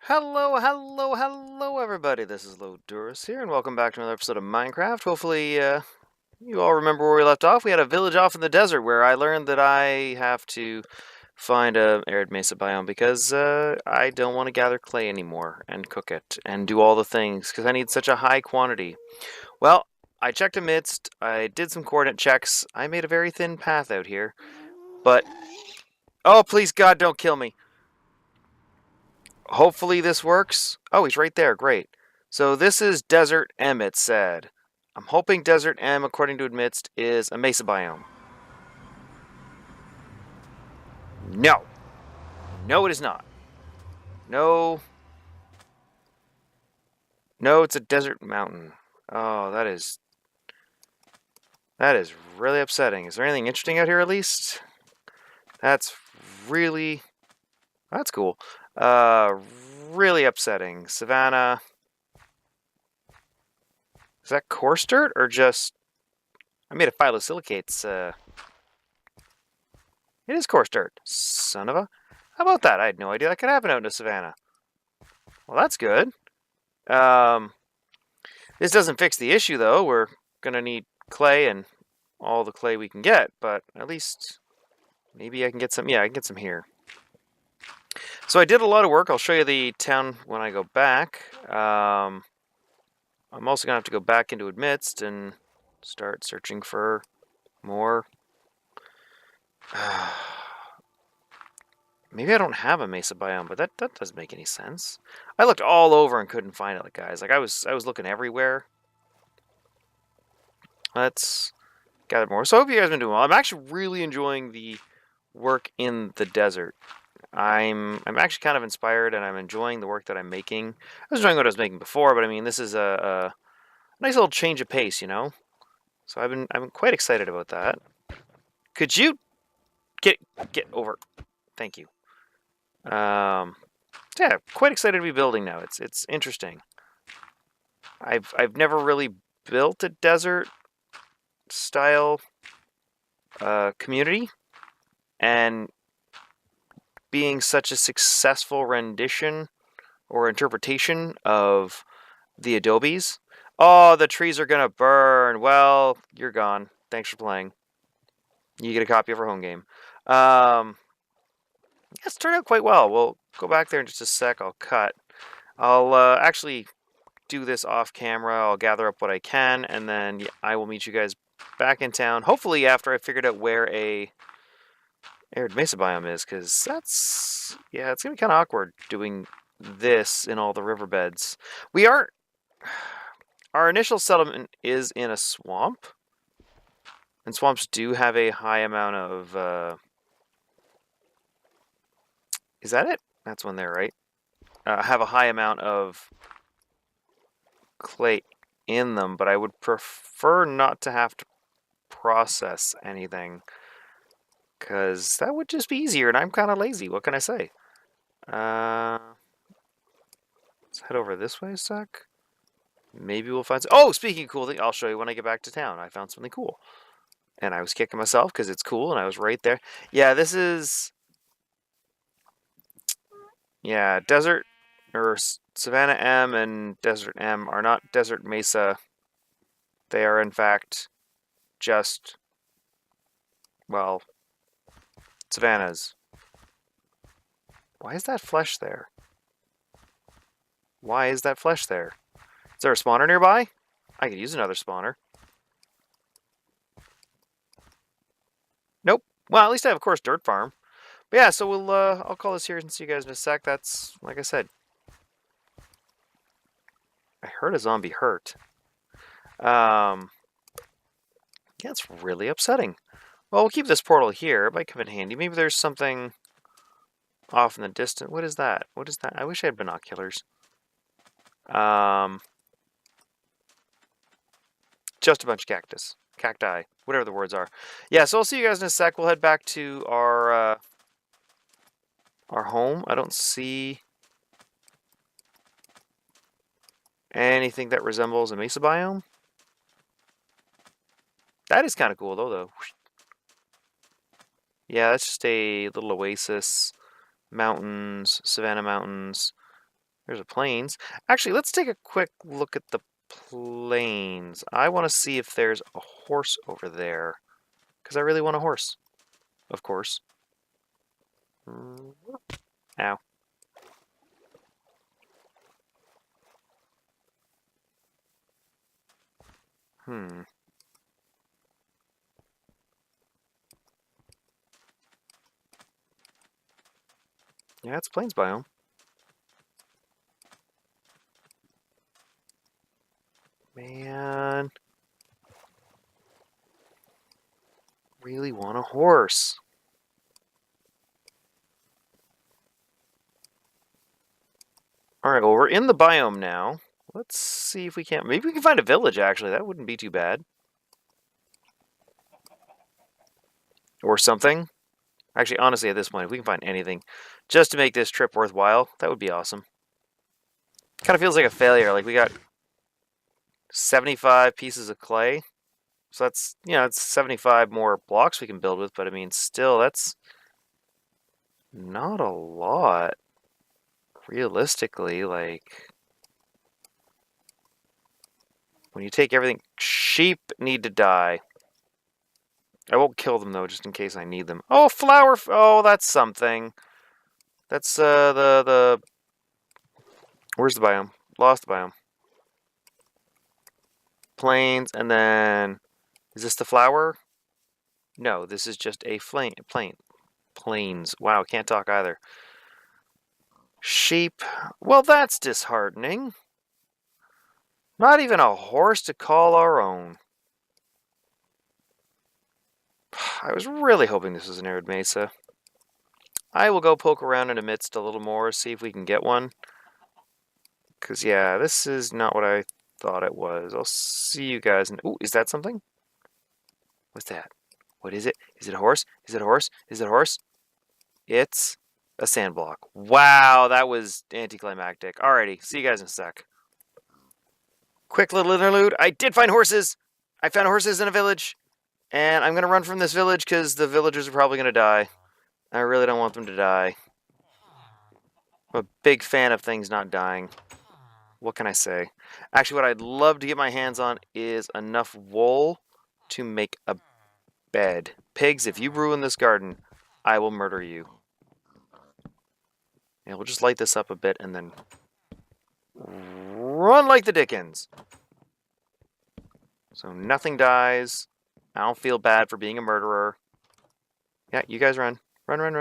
Hello, everybody. This is Lodurus here, and welcome back to another episode of Minecraft. Hopefully, you all remember where we left off. We had a village off in the desert where I learned that I have to find a arid mesa biome because I don't want to gather clay anymore and cook it and do all the things because I need such a high quantity. Well, I checked amidst, I did some coordinate checks. I made a very thin path out here, but oh, please God, don't kill me. Hopefully this works. Oh, he's right there. Great. So this is Desert M, it said. I'm hoping Desert M, according to Admits, is a mesa biome. No. No, it is not. No. No, it's a desert mountain. Oh, that is really upsetting. Is there anything interesting out here at least? That's really that's cool. Uh really upsetting. Savannah. Is that coarse dirt or just I made a phyllosilicates it is coarse dirt. Son of a how about that? I had no idea that could happen out in the savannah. Well, that's good. Um, this doesn't fix the issue, though. We're going to need clay and all the clay we can get, but at least maybe I can get some. Yeah, I can get some here. So I did a lot of work. I'll show you the town when I go back. I'm also going to have to go back into Admits and start searching for more. Maybe I don't have a mesa biome, but that doesn't make any sense. I looked all over and couldn't find it, guys. Like I was looking everywhere. Let's gather more. So I hope you guys have been doing well. I'm actually really enjoying the work in the desert. I'm actually kind of inspired, and I'm enjoying the work that I'm making. I was enjoying what I was making before, but I mean, this is a nice little change of pace, you know. So I'm quite excited about that. Could you get over? Thank you. Yeah, quite excited to be building now. It's interesting. I've never really built a desert style community, and being such a successful rendition or interpretation of the Adobes. Oh, the trees are gonna burn. Well, you're gone. Thanks for playing. You get a copy of our home game. It's turned out quite well. We'll go back there in just a sec. I'll cut. I'll actually do this off camera. I'll gather up what I can, and then I will meet you guys back in town. Hopefully, after I figured out where a arid mesa biome is, because it's gonna be kind of awkward doing this in all the riverbeds. We are our initial settlement is in a swamp, and swamps do have a high amount of. Is that it? That's one there, right? Have a high amount of clay in them, but I would prefer not to have to process anything, because that would just be easier, and I'm kind of lazy. What can I say? Let's head over this way a sec. Maybe we'll find. Oh, speaking of cool thing, I'll show you when I get back to town. I found something cool, and I was kicking myself because it's cool, and I was right there. Yeah, this is. Yeah, Desert or Savannah M and Desert M are not Desert Mesa. They are in fact just well, Savannahs. Why is that flesh there? Why is that flesh there? Is there a spawner nearby? I could use another spawner. Nope. Well, at least I have a coarse dirt farm. But yeah, so I'll call this here and see you guys in a sec. That's like I said. I heard a zombie hurt. Yeah, it's really upsetting. Well, we'll keep this portal here. It might come in handy. Maybe there's something off in the distance. What is that? What is that? I wish I had binoculars. Just a bunch of cacti, whatever the words are. Yeah, so I'll see you guys in a sec. We'll head back to our home. I don't see anything that resembles a mesa biome. That is kind of cool, though. Yeah, that's just a little oasis. Mountains, Savannah Mountains. There's a plains. Actually, let's take a quick look at the plains. I want to see if there's a horse over there. Because I really want a horse. Of course. Ow. Yeah, it's a plains biome. Man. Really want a horse. Alright, well, we're in the biome now. Let's see if we can't... Maybe we can find a village, actually. That wouldn't be too bad. Or something. Actually, honestly, at this point, if we can find anything just to make this trip worthwhile, that would be awesome. Kind of feels like a failure. Like, we got 75 pieces of clay. So that's, you know, it's 75 more blocks we can build with, but I mean, still, that's not a lot. Realistically, like, when you take everything, sheep need to die. I won't kill them, though, just in case I need them. Oh, flower, oh, that's something. That's, where's the biome? Lost the biome. Plains, and then, is this the flower? No, this is just a plains. Wow, can't talk either. Sheep. Well, that's disheartening. Not even a horse to call our own. I was really hoping this was an arid mesa. I will go poke around in the midst a little more, see if we can get one. Because, yeah, this is not what I thought it was. I'll see you guys in... Ooh, is that something? What's that? What is it? Is it a horse? Is it a horse? Is it a horse? It's a sand block. Wow, that was anticlimactic. Alrighty, see you guys in a sec. Quick little interlude. I did find horses. I found horses in a village. And I'm going to run from this village because the villagers are probably going to die. I really don't want them to die. I'm a big fan of things not dying. What can I say? Actually, what I'd love to get my hands on is enough wool to make a bed. Pigs, if you ruin this garden, I will murder you. And we'll just light this up a bit and then run like the Dickens. So nothing dies. I don't feel bad for being a murderer. Yeah, you guys run. Run. I'm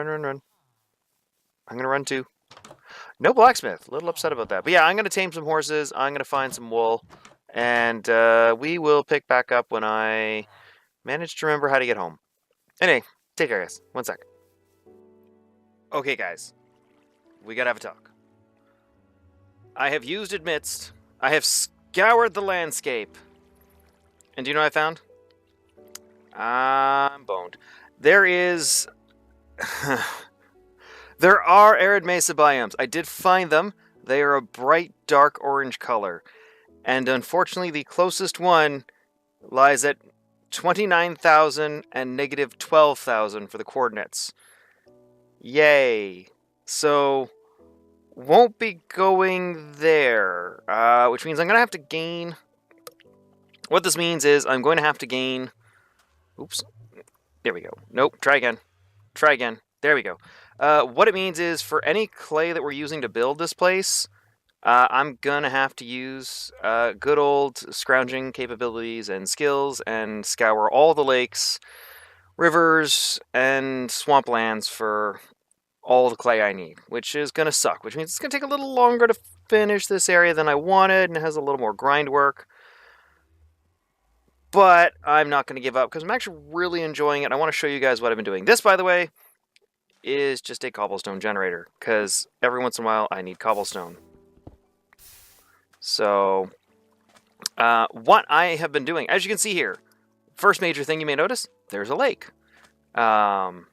going to run too. No blacksmith. A little upset about that. But yeah, I'm going to tame some horses. I'm going to find some wool. And we will pick back up when I manage to remember how to get home. Anyway, take care, guys. One sec. Okay, guys. We got to have a talk. I have used Amidst. I have scoured the landscape. And do you know what I found? I'm boned. There is... There are arid mesa biomes. I did find them. They are a bright, dark orange color. And unfortunately, the closest one lies at 29,000 and negative 12,000 for the coordinates. Yay. So, won't be going there. Which means I'm going to have to gain... What this means is I'm going to have to gain... Oops. There we go. Nope. Try again. Try again. There we go. What it means is for any clay that we're using to build this place, I'm going to have to use good old scrounging capabilities and skills and scour all the lakes, rivers, and swamplands for all the clay I need, which is going to suck, which means it's going to take a little longer to finish this area than I wanted, and it has a little more grind work. But I'm not going to give up because I'm actually really enjoying it. I want to show you guys what I've been doing. This, by the way, is just a cobblestone generator because every once in a while I need cobblestone. So, what I have been doing, as you can see here, first major thing you may notice, there's a lake. And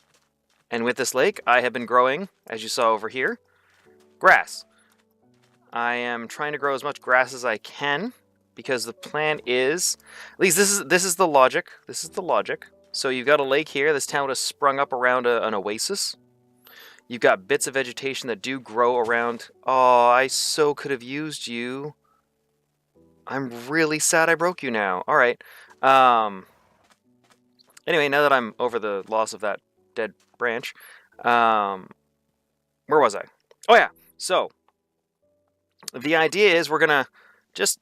with this lake, I have been growing, as you saw over here, grass. I am trying to grow as much grass as I can because the plan is, at least this is the logic. This is the logic. So you've got a lake here. This town has sprung up around an oasis. You've got bits of vegetation that do grow around. Oh, I so could have used you. I'm really sad I broke you now. All right. Anyway, now that I'm over the loss of that dead branch, where was I? Oh yeah. So the idea is we're gonna just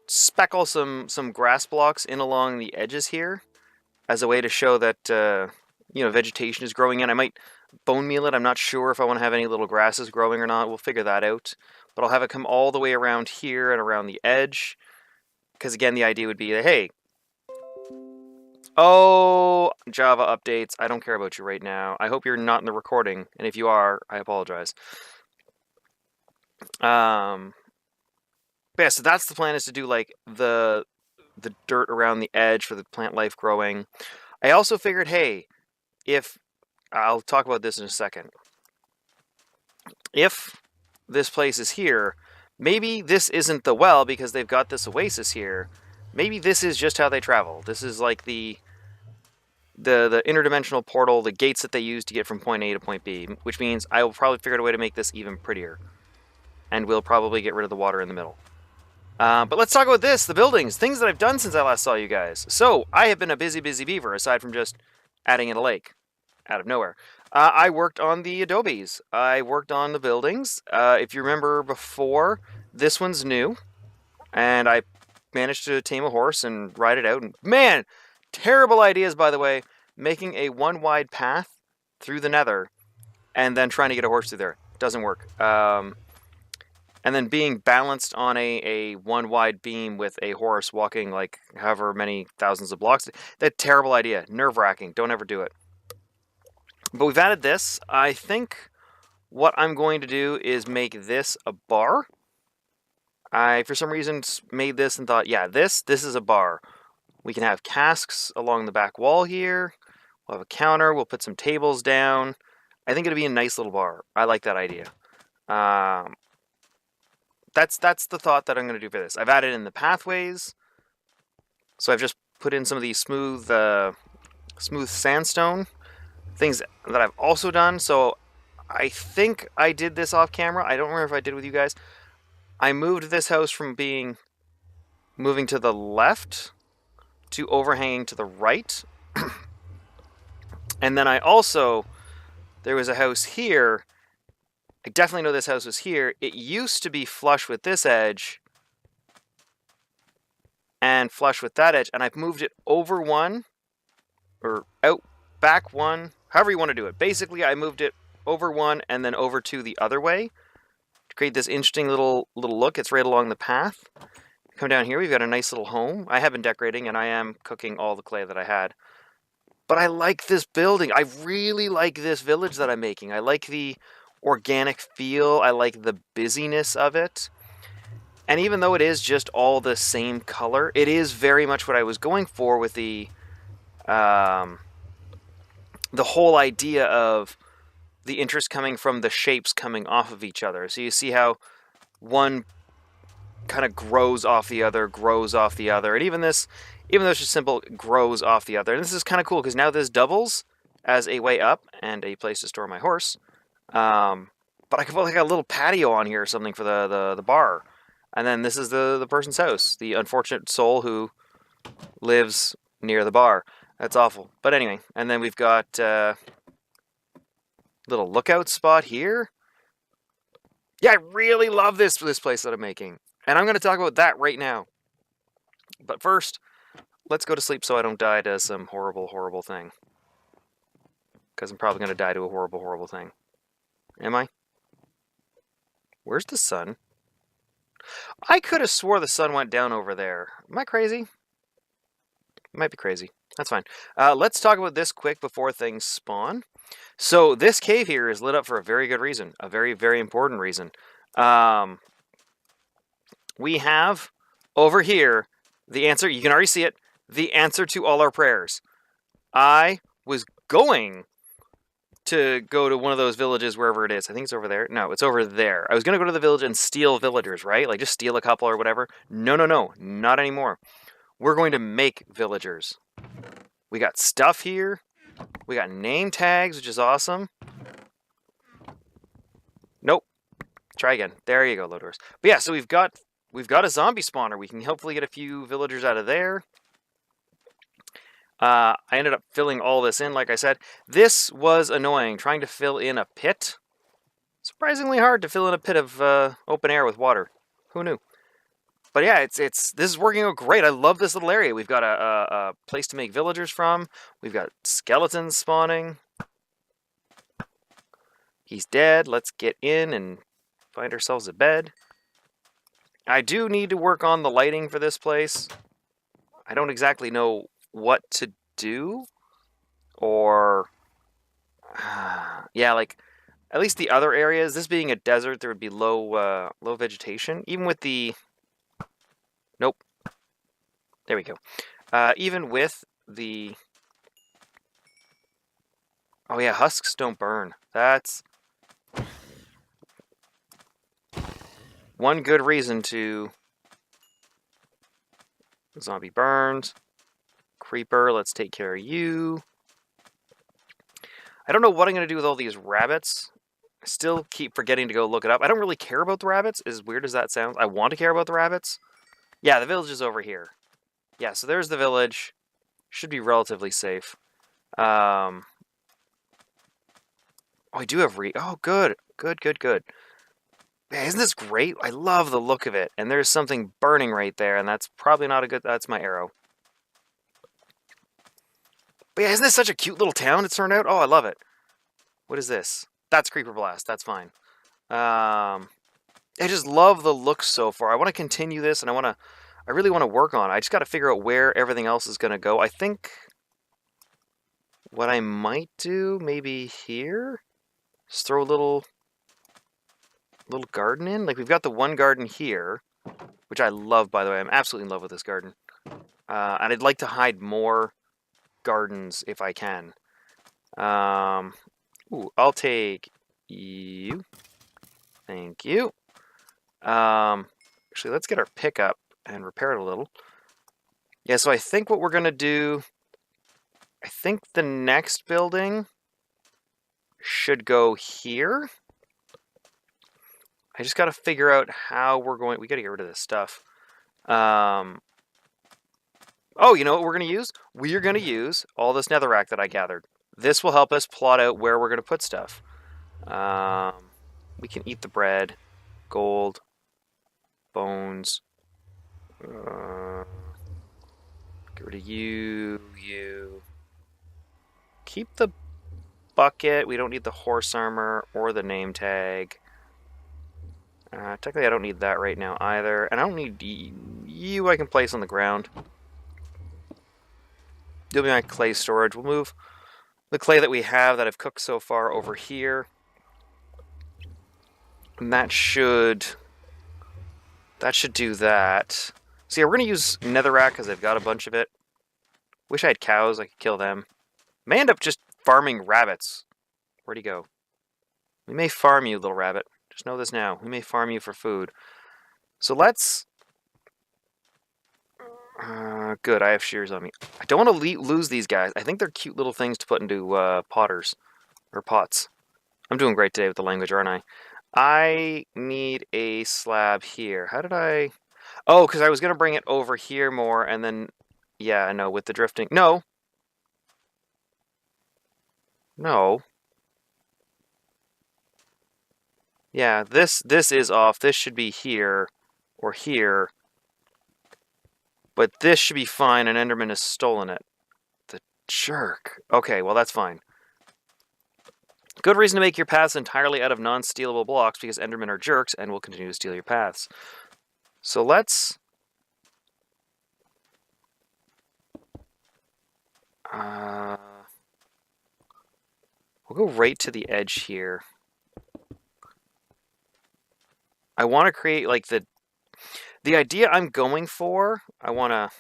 speckle some grass blocks in along the edges here as a way to show that vegetation is growing in. I might bone meal it. I'm not sure if I want to have any little grasses growing or not. We'll figure that out. But I'll have it come all the way around here and around the edge. Because again, the idea would be that, hey, oh, Java updates. I don't care about you right now. I hope you're not in the recording. And if you are, I apologize. But yeah, so that's the plan, is to do like the dirt around the edge for the plant life growing. I also figured, hey, if I'll talk about this in a second. If this place is here, maybe this isn't the well because they've got this oasis here. Maybe this is just how they travel. This is like the interdimensional portal, the gates that they use to get from point A to point B, which means I will probably figure out a way to make this even prettier. And we'll probably get rid of the water in the middle. But let's talk about this, the buildings, things that I've done since I last saw you guys. So, I have been a busy beaver, aside from just adding in a lake out of nowhere. I worked on the adobes. I worked on the buildings. If you remember before, this one's new. And I managed to tame a horse and ride it out. And man, terrible ideas, by the way. Making a one-wide path through the nether and then trying to get a horse through there. Doesn't work. And then being balanced on a one-wide beam with a horse walking like however many thousands of blocks. That terrible idea. Nerve-wracking. Don't ever do it. But we've added this. I think what I'm going to do is make this a bar. I, for some reason, made this and thought, yeah, this is a bar. We can have casks along the back wall here. We'll have a counter. We'll put some tables down. I think it'll be a nice little bar. I like that idea. That's the thought that I'm going to do for this. I've added in the pathways. So I've just put in some of these smooth sandstone things that I've also done. So I think I did this off camera. I don't remember if I did with you guys. I moved this house from moving to the left to overhanging to the right. And then I also, there was a house here. I definitely know this house was here. It used to be flush with this edge and flush with that edge, and I've moved it over one, or out, back one, however you want to do it. Basically, I moved it over one and then over to the other way to create this interesting little look. It's right along the path. Come down here, we've got a nice little home. I have been decorating, and I am cooking all the clay that I had. But I like this building. I really like this village that I'm making. I like the organic feel. I like the busyness of it. And even though it is just all the same color, it is very much what I was going for with the whole idea of the interest coming from the shapes coming off of each other. So you see how one kind of grows off the other, and even though it's just simple, grows off the other. And this is kind of cool because now this doubles as a way up and a place to store my horse. But I could put like a little patio on here or something for the bar. And then this is the person's house, the unfortunate soul who lives near the bar. That's awful. But anyway, and then we've got a little lookout spot here. Yeah, I really love this place that I'm making. And I'm going to talk about that right now. But first, let's go to sleep so I don't die to some horrible, horrible thing. Because I'm probably going to die to a horrible, horrible thing. Am I? Where's the sun? I could have swore the sun went down over there. Am I crazy? Might be crazy. That's fine. Let's talk about this quick before things spawn. So this cave here is lit up for a very good reason. A very, very important reason. We have over here the answer. You can already see it. The answer to all our prayers. I was going to go to one of those villages wherever it is. I think it's over there. No, it's over there. I was going to go to the village and steal villagers, right? Like just steal a couple or whatever. No, not anymore. We're going to make villagers. We got stuff here. We got name tags, which is awesome. Try again. There you go, low doors. But yeah, so we've got a zombie spawner. We can hopefully get a few villagers out of there. I ended up filling all this in, like I said. This was annoying, trying to fill in a pit. Surprisingly hard to fill in a pit of open air with water. Who knew? But yeah, this is working out great. I love this little area. We've got a place to make villagers from. We've got skeletons spawning. He's dead. Let's get in and find ourselves a bed. I do need to work on the lighting for this place. I don't exactly know what to do. Or, yeah, like, at least the other areas, this being a desert, there would be low vegetation. Even with the... Nope. There we go. Even with the... Oh yeah, husks don't burn. That's one good reason to... Zombie burns. Creeper, let's take care of you. I don't know what I'm going to do with all these rabbits. I still keep forgetting to go look it up. I don't really care about the rabbits, as weird as that sounds. I want to care about the rabbits. Yeah, the village is over here. Yeah, so there's the village. Should be relatively safe. Oh, I do have Oh, good. Good, good, good. Man, isn't this great? I love the look of it. And there's something burning right there, and that's probably not a good... That's my arrow. But yeah, isn't this such a cute little town it's turned out? Oh, I love it. What is this? That's Creeper Blast. That's fine. I just love the look so far. I want to continue this, and I really want to work on it. I just got to figure out where everything else is going to go. I think what I might do, maybe here, just throw a little garden in. Like, we've got the one garden here, which I love, by the way. I'm absolutely in love with this garden. And I'd like to hide more gardens if I can. Ooh, I'll take you. Thank you. Actually, let's get our pickup and repair it a little. Yeah, so I think what we're going to do... I think the next building should go here. I just got to figure out how we're going... We got to get rid of this stuff. Oh, you know what we're going to use? We are going to use all this netherrack that I gathered. This will help us plot out where we're going to put stuff. We can eat the bread. Gold. Bones. Get rid of you. Keep the bucket. We don't need the horse armor or the name tag. Technically, I don't need that right now either. And I don't need you I can place on the ground. You'll be my clay storage. We'll move the clay that we have that I've cooked so far over here. And that should do that. So yeah, we're going to use netherrack because I've got a bunch of it. Wish I had cows. I could kill them. May end up just farming rabbits. Where'd he go? We may farm you, little rabbit. Just know this now. We may farm you for food. So let's... good, I have shears on me. I don't want to lose these guys. I think they're cute little things to put into potters. Or pots. I'm doing great today with the language, aren't I? I need a slab here. How did I... Oh, because I was going to bring it over here more, and then... Yeah, I know, with the drifting... No! No. Yeah, this is off. This should be here, or here. But this should be fine, and Enderman has stolen it. The jerk. Okay, well, that's fine. Good reason to make your paths entirely out of non-stealable blocks, because Endermen are jerks and will continue to steal your paths. So let's... we'll go right to the edge here. I want to create, like, the idea I'm going for, I want to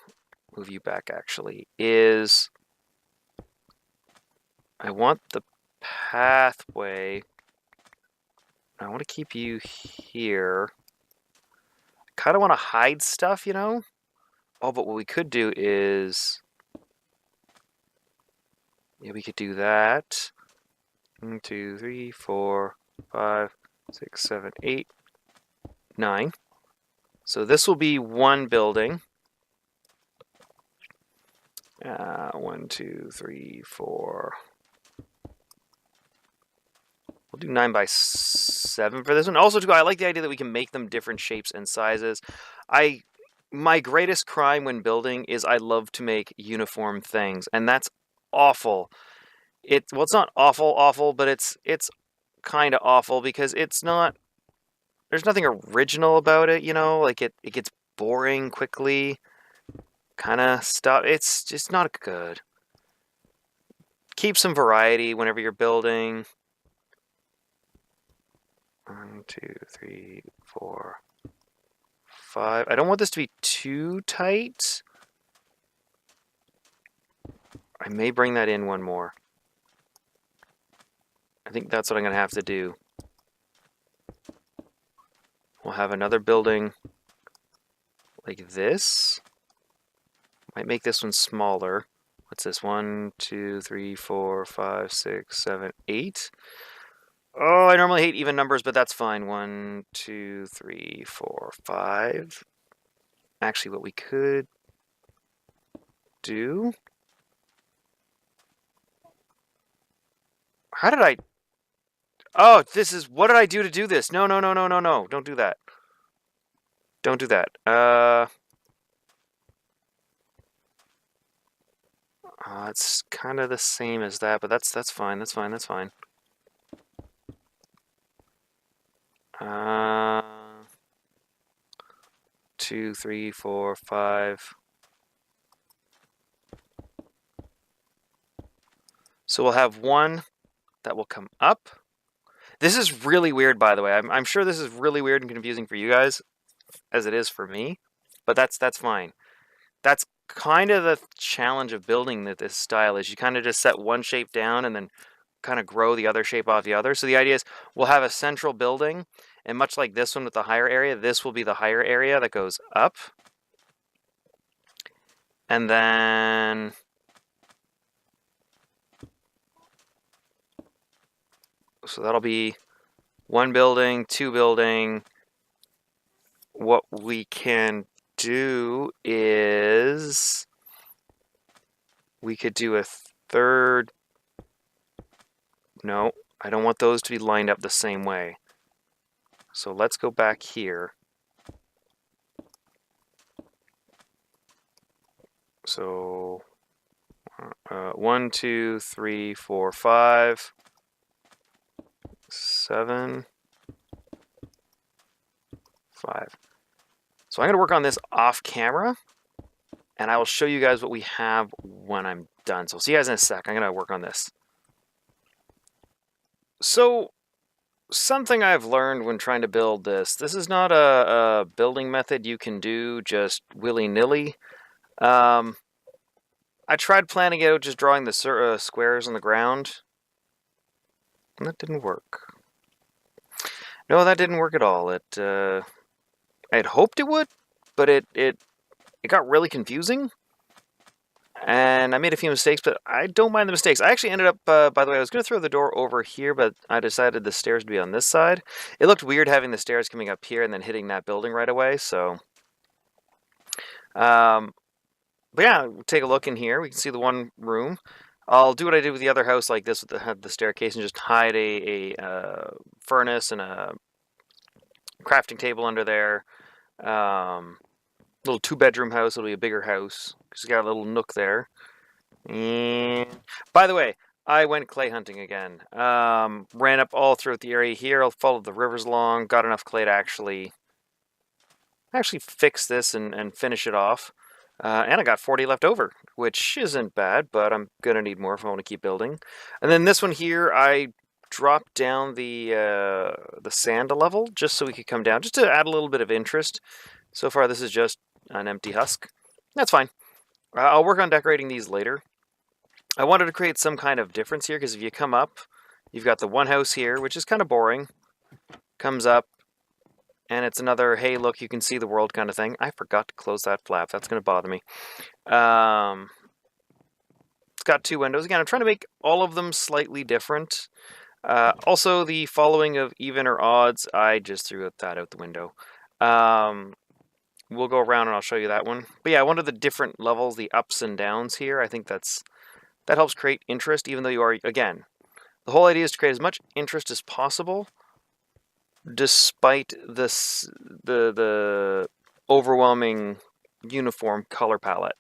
move you back, actually, is I want the pathway. I want to keep you here. I kind of want to hide stuff, you know? Oh, but what we could do is... Yeah, we could do that. 1, 2, 3, 4, 5, 6, 7, 8. 9. So this will be one building. 1, 2, 3, 4. We'll do 9 by 7 for this one. Also, too, I like the idea that we can make them different shapes and sizes. My greatest crime when building is I love to make uniform things, and that's awful. Well, it's not awful, but it's kind of awful because it's not. There's nothing original about it, you know. Like it gets boring quickly, kind of stuff. It's just not good. Keep some variety whenever you're building. 1, 2, 3, 4, 5. I don't want this to be too tight. I may bring that in one more. I think that's what I'm going to have to do. We'll have another building like this. Might make this one smaller. What's this? 1, 2, 3, 4, 5, 6, 7, 8. Oh, I normally hate even numbers, but that's fine. 1, 2, 3, 4, 5. Actually, what we could do... How did I... Oh, this is... What did I do to do this? No. Don't do that. Don't do that. It's kind of the same as that, but that's fine. That's fine. 2, 3, 4, 5. So we'll have one that will come up. This is really weird, by the way. I'm sure this is really weird and confusing for you guys, as it is for me, but that's fine. That's kind of the challenge of building this style is you kind of just set one shape down and then kind of grow the other shape off the other. So the idea is we'll have a central building, and much like this one with the higher area, this will be the higher area that goes up. And then so that'll be one building, two building. What we can do is we could do a third. No, I don't want those to be lined up the same way. So let's go back here. So 1, 2, 3, 4, 5, 7, 5. So I'm going to work on this off camera, and I will show you guys what we have when I'm done. So I'll see you guys in a sec. I'm going to work on this. So something I've learned when trying to build this is not a building method you can do just willy-nilly. I tried planning out just drawing the squares on the ground, and that didn't work. No, that didn't work at all. I had hoped it would, but it got really confusing, and I made a few mistakes, but I don't mind the mistakes. I actually ended up, by the way, I was going to throw the door over here, but I decided the stairs to be on this side. It looked weird having the stairs coming up here and then hitting that building right away, so... but yeah, take a look in here. We can see the one room. I'll do what I did with the other house like this with the staircase and just hide a furnace and a crafting table under there. Little 2-bedroom house. It'll be a bigger house because it's got a little nook there. And by the way, I went clay hunting again. Ran up all throughout the area here. I'll follow the rivers along. Got enough clay to actually fix this and finish it off. And I got 40 left over, which isn't bad, but I'm going to need more if I want to keep building. And then this one here, I dropped down the sand a level just so we could come down, just to add a little bit of interest. So far, this is just an empty husk. That's fine. I'll work on decorating these later. I wanted to create some kind of difference here, because if you come up, you've got the one house here, which is kind of boring. Comes up, and it's another, hey, look, you can see the world kind of thing. I forgot to close that flap. That's going to bother me. It's got 2 windows. Again, I'm trying to make all of them slightly different. Also, the following of even or odds, I just threw that out the window. We'll go around and I'll show you that one. But yeah, one of the different levels, the ups and downs here, I think that helps create interest, even though you are, again, the whole idea is to create as much interest as possible, despite the overwhelming uniform color palette.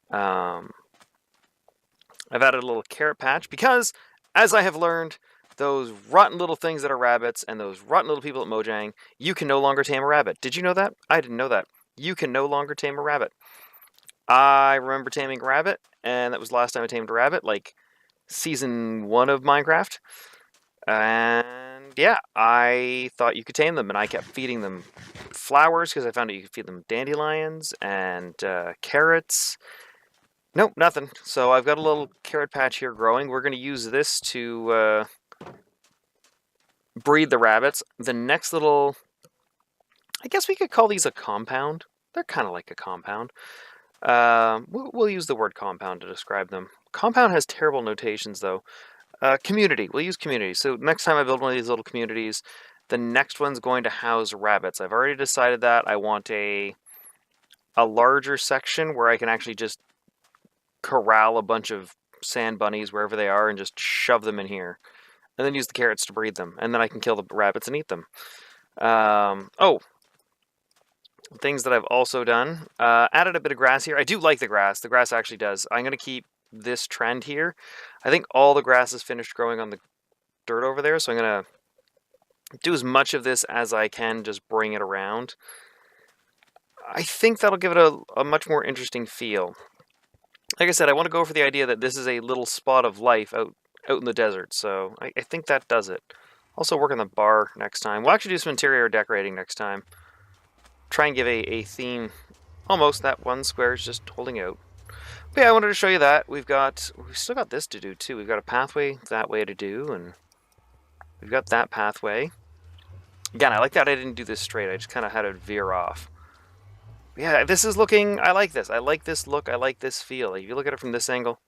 I've added a little carrot patch because, as I have learned, those rotten little things that are rabbits and those rotten little people at Mojang, you can no longer tame a rabbit. Did you know that? I didn't know that. You can no longer tame a rabbit. I remember taming a rabbit, and that was the last time I tamed a rabbit, like season 1 of Minecraft. And yeah, I thought you could tame them, and I kept feeding them flowers because I found out you could feed them dandelions and carrots. Nope, nothing. So I've got a little carrot patch here growing. We're going to use this to breed the rabbits. The next little, I guess we could call these a compound. They're kind of like a compound. We'll use the word compound to describe them. Compound has terrible notations, though. Community. We'll use community. So next time I build one of these little communities, the next one's going to house rabbits. I've already decided that. I want a larger section where I can actually just corral a bunch of sand bunnies wherever they are and just shove them in here. And then use the carrots to breed them. And then I can kill the rabbits and eat them. Oh, things that I've also done. Added a bit of grass here. I do like the grass. The grass actually does. I'm going to keep this trend here. I think all the grass is finished growing on the dirt over there, so I'm going to do as much of this as I can, just bring it around. I think that'll give it a much more interesting feel. Like I said, I want to go for the idea that this is a little spot of life out in the desert, so I think that does it. Also work on the bar next time. We'll actually do some interior decorating next time. Try and give a theme. Almost, that one square is just holding out. But yeah, I wanted to show you that. We've still got this to do too. We've got a pathway that way to do, and we've got that pathway. Again, I like that I didn't do this straight. I just kind of had it veer off. Yeah, this is looking, I like this. I like this look. I like this feel. If you look at it from this angle,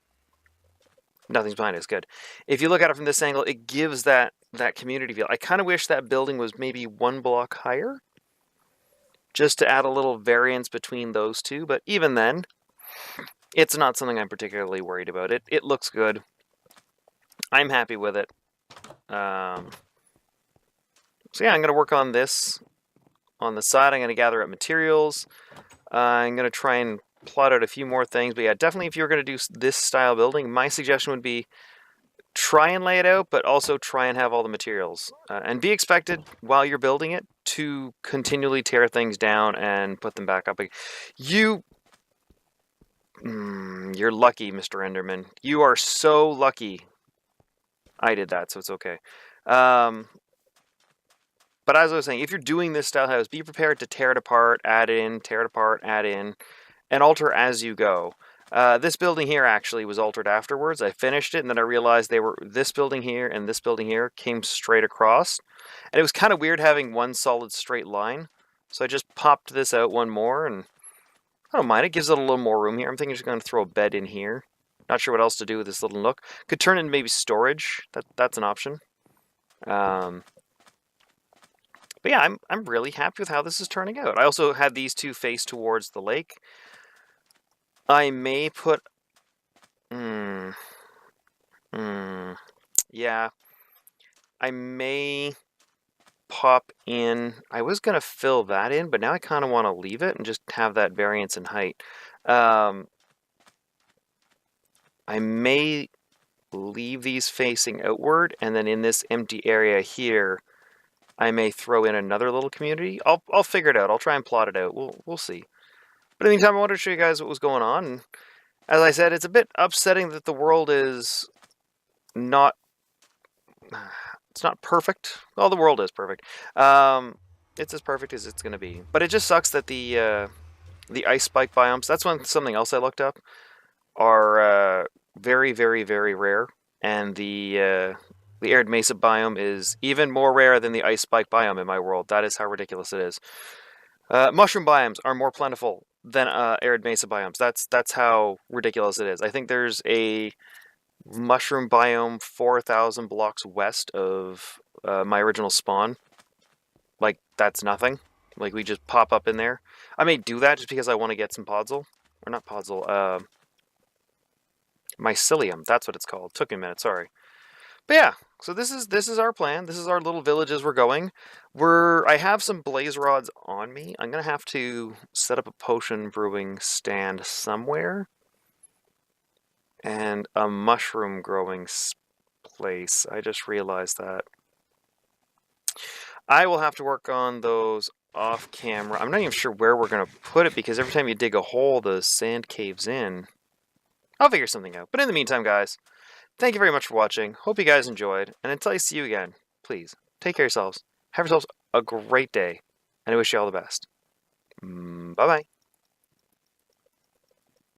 nothing's behind it. It's good. If you look at it from this angle, it gives that community feel. I kind of wish that building was maybe 1 block higher, just to add a little variance between those two. But even then, it's not something I'm particularly worried about. It looks good. I'm happy with it. So yeah, I'm going to work on this on the side. I'm going to gather up materials. I'm going to try and plot out a few more things. But yeah, definitely if you're going to do this style building, my suggestion would be try and lay it out, but also try and have all the materials. And be expected while you're building it to continually tear things down and put them back up. You're lucky, Mr. Enderman. You are so lucky. I did that, so it's okay. But as I was saying, if you're doing this style house, be prepared to tear it apart, add in, tear it apart, add in, and alter as you go. This building here actually was altered afterwards. I finished it, and then I realized this building here and this building here came straight across. And it was kind of weird having one solid straight line. So I just popped this out one more, and I don't mind. It gives it a little more room here. I'm thinking just going to throw a bed in here. Not sure what else to do with this little nook. Could turn into maybe storage. That's an option. But yeah, I'm really happy with how this is turning out. I also had these two face towards the lake. I may put... yeah. I may pop in... I was going to fill that in, but now I kind of want to leave it and just have that variance in height. I may leave these facing outward, and then in this empty area here, I may throw in another little community. I'll figure it out. I'll try and plot it out. We'll see. But in the meantime, I wanted to show you guys what was going on. And as I said, it's a bit upsetting that the world is not... It's not perfect. Well, the world is perfect. It's as perfect as it's going to be. But it just sucks that the ice spike biomes, that's something else I looked up, are very, very, very rare. And the arid mesa biome is even more rare than the ice spike biome in my world. That is how ridiculous it is. Mushroom biomes are more plentiful than arid mesa biomes. That's how ridiculous it is. I think there's a mushroom biome 4,000 blocks west of my original spawn. Like, that's nothing. Like, we just pop up in there. I may do that just because I want to get some podzol. Or not podzol, mycelium. That's what it's called. Took me a minute, sorry. But yeah, so this is our plan. This is our little village as we're going. I have some blaze rods on me. I'm gonna have to set up a potion brewing stand somewhere. And a mushroom growing place. I just realized that. I will have to work on those off camera. I'm not even sure where we're going to put it because every time you dig a hole, the sand caves in. I'll figure something out. But in the meantime, guys, thank you very much for watching. Hope you guys enjoyed. And until I see you again, please take care of yourselves. Have yourselves a great day. And I wish you all the best. Bye-bye.